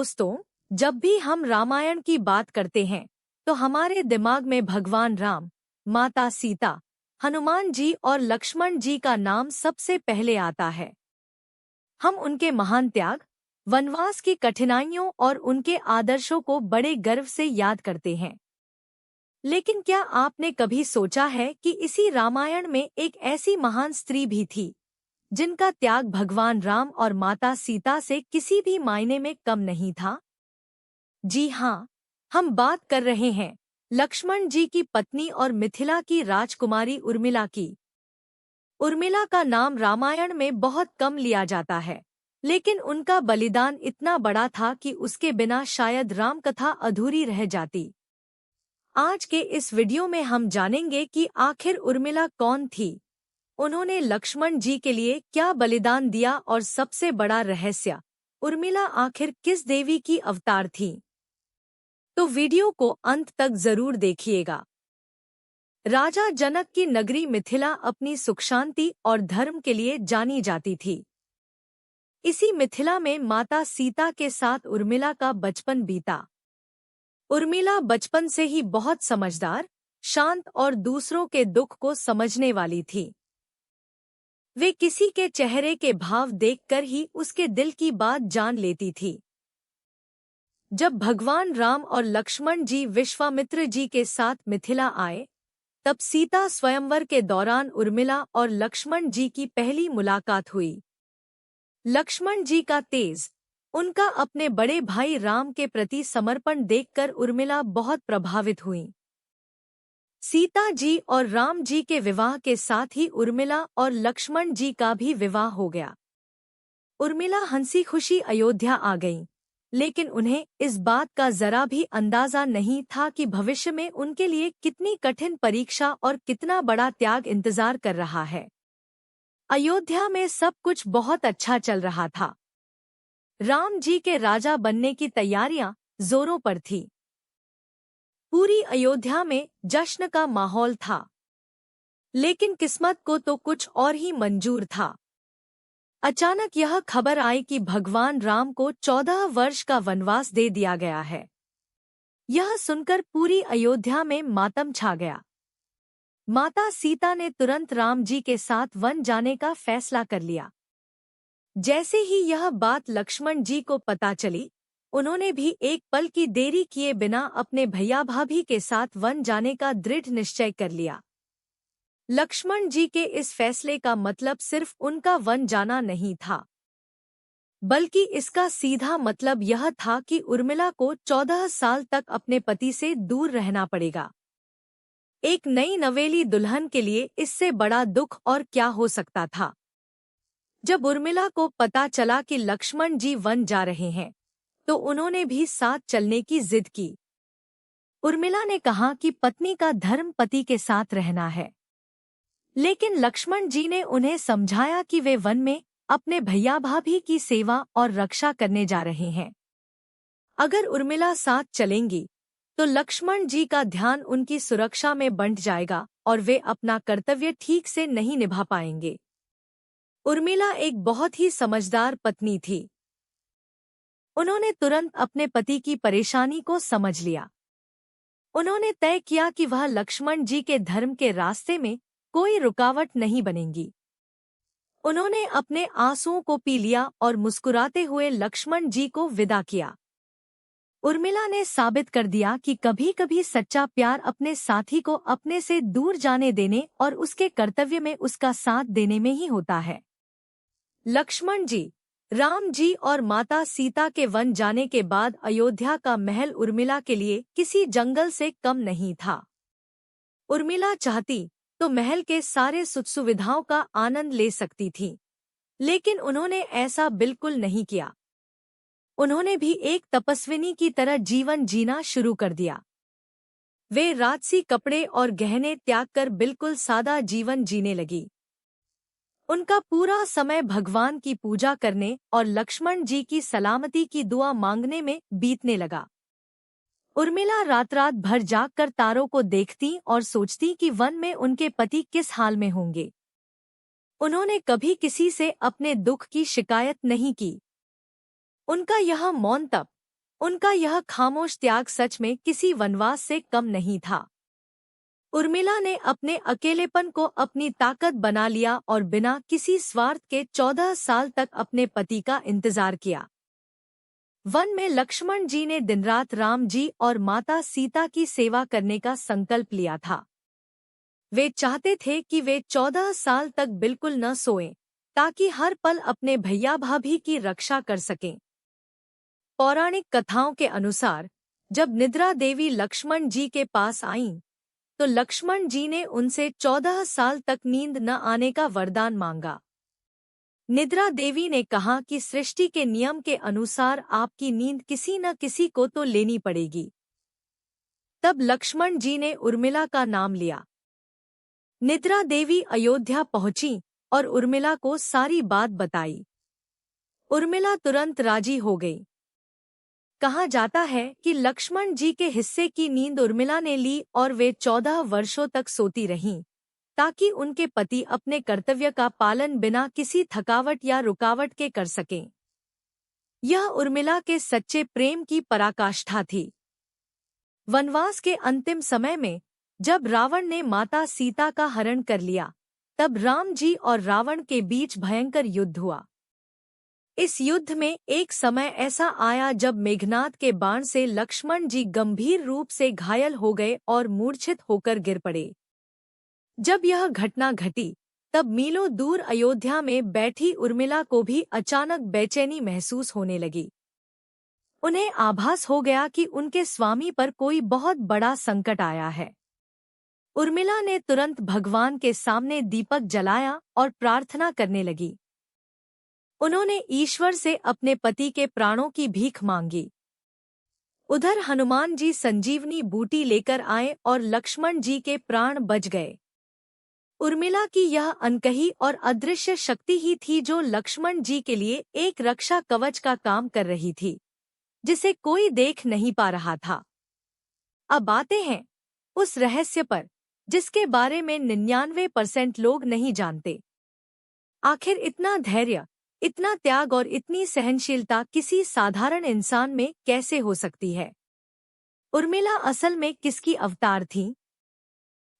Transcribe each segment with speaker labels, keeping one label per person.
Speaker 1: दोस्तों, जब भी हम रामायण की बात करते हैं तो हमारे दिमाग में भगवान राम, माता सीता, हनुमान जी और लक्ष्मण जी का नाम सबसे पहले आता है। हम उनके महान त्याग, वनवास की कठिनाइयों और उनके आदर्शों को बड़े गर्व से याद करते हैं। लेकिन क्या आपने कभी सोचा है कि इसी रामायण में एक ऐसी महान स्त्री भी थी जिनका त्याग भगवान राम और माता सीता से किसी भी मायने में कम नहीं था? जी हाँ, हम बात कर रहे हैं लक्ष्मण जी की पत्नी और मिथिला की राजकुमारी उर्मिला की। उर्मिला का नाम रामायण में बहुत कम लिया जाता है, लेकिन उनका बलिदान इतना बड़ा था कि उसके बिना शायद रामकथा अधूरी रह जाती। आज के इस वीडियो में हम जानेंगे कि आखिर उर्मिला कौन थी, उन्होंने लक्ष्मण जी के लिए क्या बलिदान दिया और सबसे बड़ा रहस्य, उर्मिला आखिर किस देवी की अवतार थी। तो वीडियो को अंत तक जरूर देखिएगा। राजा जनक की नगरी मिथिला अपनी सुख शांति और धर्म के लिए जानी जाती थी। इसी मिथिला में माता सीता के साथ उर्मिला का बचपन बीता। उर्मिला बचपन से ही बहुत समझदार, शांत और दूसरों के दुख को समझने वाली थी। वे किसी के चेहरे के भाव देखकर ही उसके दिल की बात जान लेती थी। जब भगवान राम और लक्ष्मण जी विश्वामित्र जी के साथ मिथिला आए, तब सीता स्वयंवर के दौरान उर्मिला और लक्ष्मण जी की पहली मुलाकात हुई। लक्ष्मण जी का तेज, उनका अपने बड़े भाई राम के प्रति समर्पण देखकर उर्मिला बहुत प्रभावित हुई। सीता जी और राम जी के विवाह के साथ ही उर्मिला और लक्ष्मण जी का भी विवाह हो गया। उर्मिला हंसी खुशी अयोध्या आ गईं, लेकिन उन्हें इस बात का जरा भी अंदाजा नहीं था कि भविष्य में उनके लिए कितनी कठिन परीक्षा और कितना बड़ा त्याग इंतजार कर रहा है। अयोध्या में सब कुछ बहुत अच्छा चल रहा था। राम जी के राजा बनने की तैयारियां जोरों पर थी। पूरी अयोध्या में जश्न का माहौल था। लेकिन किस्मत को तो कुछ और ही मंजूर था। अचानक यह खबर आई कि भगवान राम को 14 वर्ष का वनवास दे दिया गया है। यह सुनकर पूरी अयोध्या में मातम छा गया। माता सीता ने तुरंत राम जी के साथ वन जाने का फैसला कर लिया। जैसे ही यह बात लक्ष्मण जी को पता चली, उन्होंने भी एक पल की देरी किए बिना अपने भैया भाभी के साथ वन जाने का दृढ़ निश्चय कर लिया। लक्ष्मण जी के इस फैसले का मतलब सिर्फ उनका वन जाना नहीं था, बल्कि इसका सीधा मतलब यह था कि उर्मिला को 14 साल तक अपने पति से दूर रहना पड़ेगा। एक नई नवेली दुल्हन के लिए इससे बड़ा दुख और क्या हो सकता था। जब उर्मिला को पता चला कि लक्ष्मण जी वन जा रहे हैं, तो उन्होंने भी साथ चलने की जिद की। उर्मिला ने कहा कि पत्नी का धर्म पति के साथ रहना है, लेकिन लक्ष्मण जी ने उन्हें समझाया कि वे वन में अपने भैया भाभी की सेवा और रक्षा करने जा रहे हैं। अगर उर्मिला साथ चलेंगी, तो लक्ष्मण जी का ध्यान उनकी सुरक्षा में बंट जाएगा और वे अपना कर्तव्य ठीक से नहीं निभा पाएंगे। उर्मिला एक बहुत ही समझदार पत्नी थी। उन्होंने तुरंत अपने पति की परेशानी को समझ लिया। उन्होंने तय किया कि वह लक्ष्मण जी के धर्म के रास्ते में कोई रुकावट नहीं बनेंगी। उन्होंने अपने आंसुओं को पी लिया और मुस्कुराते हुए लक्ष्मण जी को विदा किया। उर्मिला ने साबित कर दिया कि कभी-कभी सच्चा प्यार अपने साथी को अपने से दूर जाने देने और उसके कर्तव्य में उसका साथ देने में ही होता है। लक्ष्मण जी, राम जी और माता सीता के वन जाने के बाद अयोध्या का महल उर्मिला के लिए किसी जंगल से कम नहीं था। उर्मिला चाहती तो महल के सारे सुख सुविधाओं का आनंद ले सकती थी, लेकिन उन्होंने ऐसा बिल्कुल नहीं किया। उन्होंने भी एक तपस्विनी की तरह जीवन जीना शुरू कर दिया। वे राजसी कपड़े और गहने त्याग कर बिल्कुल सादा जीवन जीने लगी। उनका पूरा समय भगवान की पूजा करने और लक्ष्मण जी की सलामती की दुआ मांगने में बीतने लगा। उर्मिला रात रात भर जागकर तारों को देखती और सोचती कि वन में उनके पति किस हाल में होंगे। उन्होंने कभी किसी से अपने दुख की शिकायत नहीं की। उनका यह मौन तप, उनका यह खामोश त्याग सच में किसी वनवास से कम नहीं था। उर्मिला ने अपने अकेलेपन को अपनी ताकत बना लिया और बिना किसी स्वार्थ के 14 साल तक अपने पति का इंतजार किया। वन में लक्ष्मण जी ने दिन रात राम जी और माता सीता की सेवा करने का संकल्प लिया था। वे चाहते थे कि वे 14 साल तक बिल्कुल न सोएं, ताकि हर पल अपने भैया भाभी की रक्षा कर सकें। पौराणिक कथाओं के अनुसार जब निद्रा देवी लक्ष्मण जी के पास आईं, तो लक्ष्मण जी ने उनसे 14 साल तक नींद न आने का वरदान मांगा। निद्रा देवी ने कहा कि सृष्टि के नियम के अनुसार आपकी नींद किसी न किसी को तो लेनी पड़ेगी। तब लक्ष्मण जी ने उर्मिला का नाम लिया। निद्रा देवी अयोध्या पहुंची और उर्मिला को सारी बात बताई। उर्मिला तुरंत राजी हो गई। कहा जाता है कि लक्ष्मण जी के हिस्से की नींद उर्मिला ने ली और वे 14 वर्षों तक सोती रहीं, ताकि उनके पति अपने कर्तव्य का पालन बिना किसी थकावट या रुकावट के कर सकें। यह उर्मिला के सच्चे प्रेम की पराकाष्ठा थी। वनवास के अंतिम समय में जब रावण ने माता सीता का हरण कर लिया, तब राम जी और रावण के बीच भयंकर युद्ध हुआ। इस युद्ध में एक समय ऐसा आया जब मेघनाद के बाण से लक्ष्मण जी गंभीर रूप से घायल हो गए और मूर्छित होकर गिर पड़े। जब यह घटना घटी, तब मीलों दूर अयोध्या में बैठी उर्मिला को भी अचानक बेचैनी महसूस होने लगी। उन्हें आभास हो गया कि उनके स्वामी पर कोई बहुत बड़ा संकट आया है। उर्मिला ने तुरंत भगवान के सामने दीपक जलाया और प्रार्थना करने लगी। उन्होंने ईश्वर से अपने पति के प्राणों की भीख मांगी। उधर हनुमान जी संजीवनी बूटी लेकर आए और लक्ष्मण जी के प्राण बच गए। उर्मिला की यह अनकही और अदृश्य शक्ति ही थी जो लक्ष्मण जी के लिए एक रक्षा कवच का काम कर रही थी, जिसे कोई देख नहीं पा रहा था। अब आते हैं उस रहस्य पर जिसके बारे में 99% लोग नहीं जानते। आखिर इतना धैर्य, इतना त्याग और इतनी सहनशीलता किसी साधारण इंसान में कैसे हो सकती है? उर्मिला असल में किसकी अवतार थी?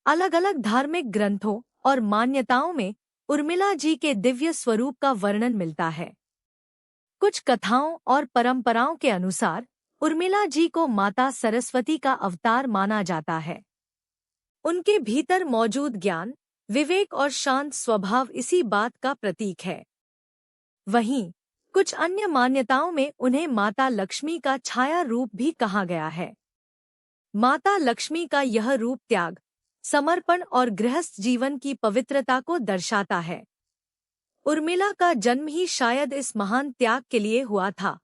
Speaker 1: अलग अलग धार्मिक ग्रंथों और मान्यताओं में उर्मिला जी के दिव्य स्वरूप का वर्णन मिलता है। कुछ कथाओं और परंपराओं के अनुसार उर्मिला जी को माता सरस्वती का अवतार माना जाता है। उनके भीतर मौजूद ज्ञान, विवेक और शांत स्वभाव इसी बात का प्रतीक है। वहीं कुछ अन्य मान्यताओं में उन्हें माता लक्ष्मी का छाया रूप भी कहा गया है। माता लक्ष्मी का यह रूप त्याग, समर्पण और गृहस्थ जीवन की पवित्रता को दर्शाता है। उर्मिला का जन्म ही शायद इस महान त्याग के लिए हुआ था,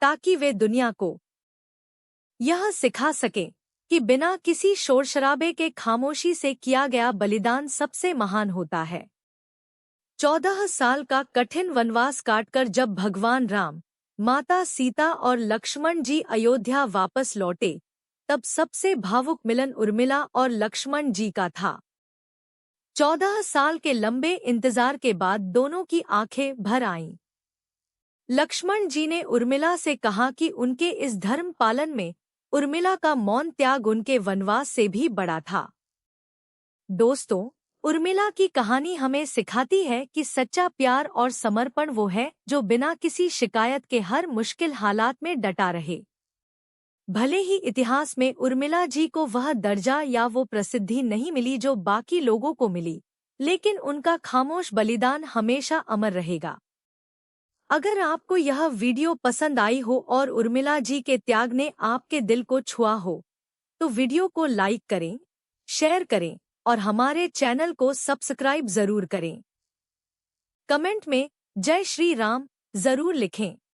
Speaker 1: ताकि वे दुनिया को यह सिखा सकें कि बिना किसी शोरशराबे के खामोशी से किया गया बलिदान सबसे महान होता है। 14 साल का कठिन वनवास काटकर जब भगवान राम, माता सीता और लक्ष्मण जी अयोध्या वापस लौटे, तब सबसे भावुक मिलन उर्मिला और लक्ष्मण जी का था। 14 साल के लंबे इंतजार के बाद दोनों की आंखें भर आईं। लक्ष्मण जी ने उर्मिला से कहा कि उनके इस धर्म पालन में उर्मिला का मौन त्याग उनके वनवास से भी बड़ा था। दोस्तों, उर्मिला की कहानी हमें सिखाती है कि सच्चा प्यार और समर्पण वो है जो बिना किसी शिकायत के हर मुश्किल हालात में डटा रहे। भले ही इतिहास में उर्मिला जी को वह दर्जा या वो प्रसिद्धि नहीं मिली जो बाकी लोगों को मिली, लेकिन उनका खामोश बलिदान हमेशा अमर रहेगा। अगर आपको यह वीडियो पसंद आई हो और उर्मिला जी के त्याग ने आपके दिल को छुआ हो, तो वीडियो को लाइक करें, शेयर करें और हमारे चैनल को सब्सक्राइब जरूर करें। कमेंट में जय श्री राम जरूर लिखें।